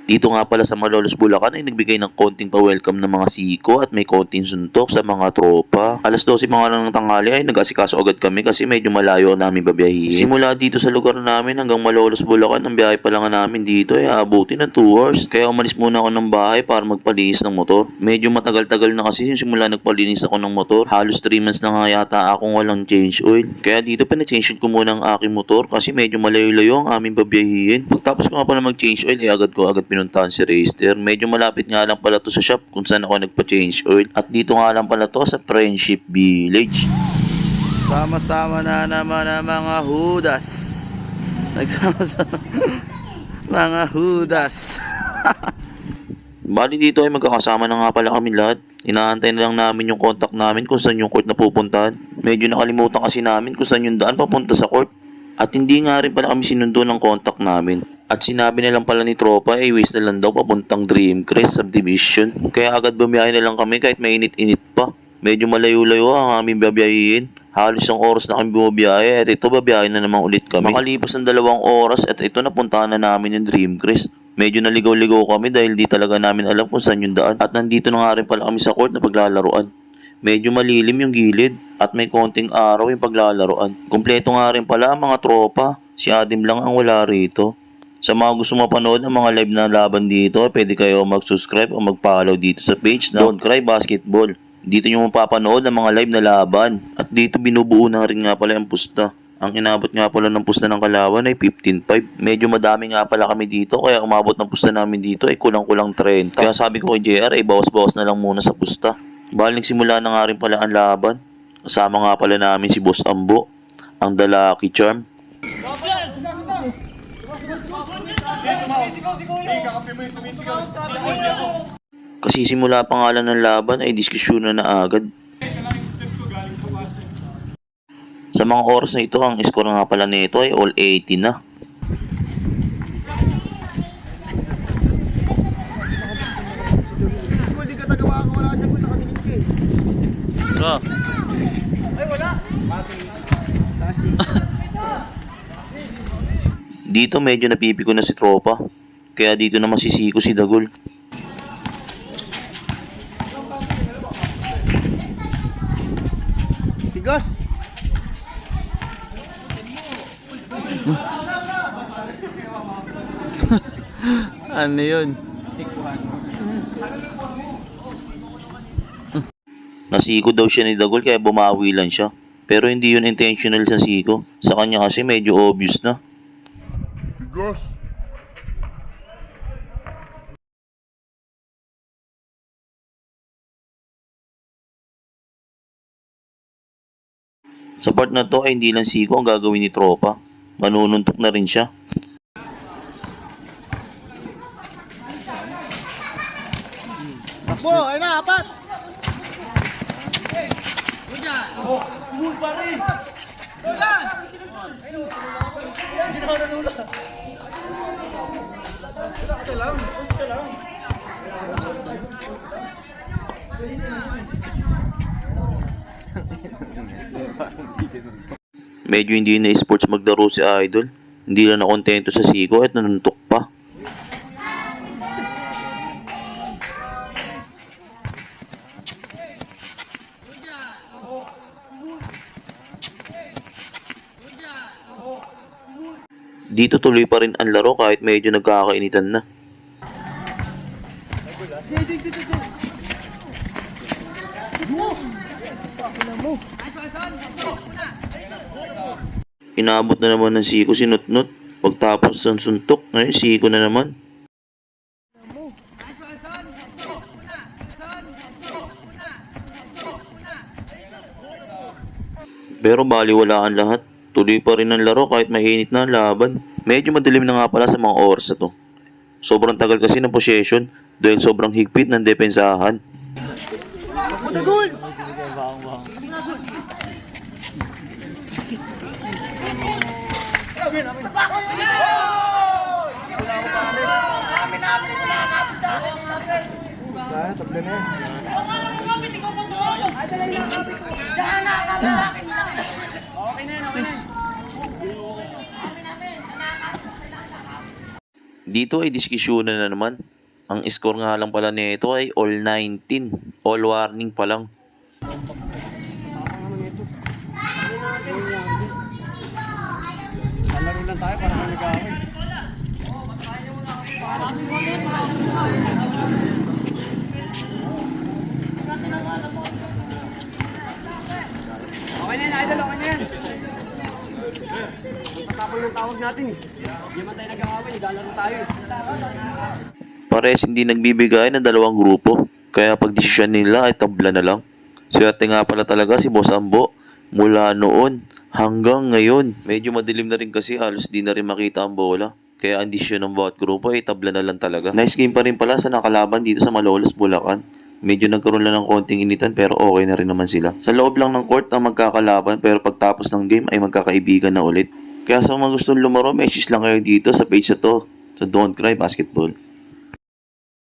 Dito nga pala sa Malolos, Bulacan ay nagbigay ng konting pa-welcome ng mga siko at may konting suntok sa mga tropa. Alas 12 mga lang ng tanghali ay nag-asikaso agad kami kasi medyo malayo namin babiyahin. Simula dito sa lugar namin hanggang Malolos, Bulacan, ang biyahe pa lang namin dito ay aabutin ng 2 hours. Kaya umalis muna ako ng bahay para magpalinis ng motor. Medyo matagal-tagal na kasi yung simula nagpalinis ako ng motor. Halos 3 months na nga yata akong walang change oil. Kaya dito pa-change ko muna ang aking motor kasi medyo malayo-layo ang aming babiyahin. Pagtapos ko nga pala mag-change oil ay agad pinuntahan si Racer. Medyo malapit nga lang pala to sa shop kung saan ako nagpa-change oil. At dito nga lang pala to sa Friendship Village. Sama-sama na naman ang mga hudas. Nagsama-sama mga hudas. Bali dito ay magkakasama na nga pala kami lahat. Inaantay na lang namin yung contact namin kung saan yung court na pupuntahan. Medyo nakalimutan kasi namin kung saan yung daan papunta sa court. At hindi nga rin pala kami sinundo ng contact namin. At sinabi na lang pala ni tropa ay waste na lang daw papuntang Dreamcrest Subdivision. Kaya agad bumiyahe na lang kami kahit mainit-init pa. Medyo malayo-layo ang aming babiyahin. Halos isang oras na kami bumiyahe at ito babiyahe na naman ulit kami. Makalipas ng 2 oras at ito napuntahan na namin yung Dreamcrest. Medyo naligaw-ligaw kami dahil di talaga namin alam kung saan yung daan. At nandito na nga rin pala kami sa court na paglalaruan. Medyo malilim yung gilid at may konting araw yung paglalaruan. Kumpleto nga rin pala ang mga tropa. Si Adim lang ang wala rito. Sa mga gusto mapanood ng mga live na laban dito, pwede kayo mag-subscribe o mag-follow dito sa page na Don't Cry Basketball. Dito nyo mapapanood ng mga live na laban. At dito binubuo na rin nga pala ang pusta. Ang inabot nga pala ng pusta ng Kalawan ay 15.5. Medyo madami nga pala kami dito kaya umabot ng pusta namin dito ay kulang-kulang 30. Kaya sabi ko kay JR ay bawas-bawas na lang muna sa pusta. Bali nagsimula na nga rin pala ang laban. Kasama nga pala namin si Boss Ambo, ang Dalaki Charm. Kasi simula pa nga lang ng laban ay diskusyon na agad. Sa mga oras na ito, ang score nga pala nito ay all 80 na. Bro. Ay, wala. Dito medyo napipiko na si tropa. Kaya dito na masisiko si Dagol. Tigas. Ano yun? Nasiko daw siya ni Dagol kaya bumawi lang siya. Pero hindi yun intentional sa siko. Sa kanya kasi medyo obvious na. Tigas. Sa part na to ay hindi lang siko ang gagawin ni tropa. Manununtok na rin siya. Takbo, ayun na, apat. Oh, good pa rin. Dolan! Hindi na ako nanula. Ito lang, ito lang. Medyo hindi na sports maglaro si Idol. Hindi lang nakontento sa siko at nanuntok pa. Dito tuloy pa rin ang laro kahit medyo nagkakainitan na. Inabot na naman ng siko si Nutnut. Pagtapos ng suntok, ngayon siko na naman. Pero baliwala ang lahat. Tuloy pa rin ang laro kahit mainit na ang laban. Medyo madilim na nga pala sa mga oras na to. Sobrang tagal kasi ng possession dahil sobrang higpit ng depensahan. Dagol! Dito ay diskusyonan na naman. Ang score nga lang pala nito ay all 19. All warning pa lang. Laro lang tayo para kami nag-away. Okay na yan, idol. Okay na yan. Tatapon ng tawag natin eh. Hindi man tayo nag-away. Naglalaro tayo eh. Pares hindi nagbibigay ng dalawang grupo. Kaya pag desisyon nila ay tabla na lang. Swerte nga pala talaga si Boss Ambo. Mula noon hanggang ngayon. Medyo madilim na rin kasi halos di na rin makita ang bola. Kaya ang desisyon ng bawat grupo ay tabla na lang talaga. Nice game pa rin pala sa nakalaban dito sa Malolos, Bulacan. Medyo nagkaroon lang ng konting initan pero okay na rin naman sila. Sa loob lang ng court ang magkakalaban pero pagtapos ng game ay magkakaibigan na ulit. Kaya sa mga gustong lumaro, message lang kayo dito sa page na to sa Don't Cry Basketball.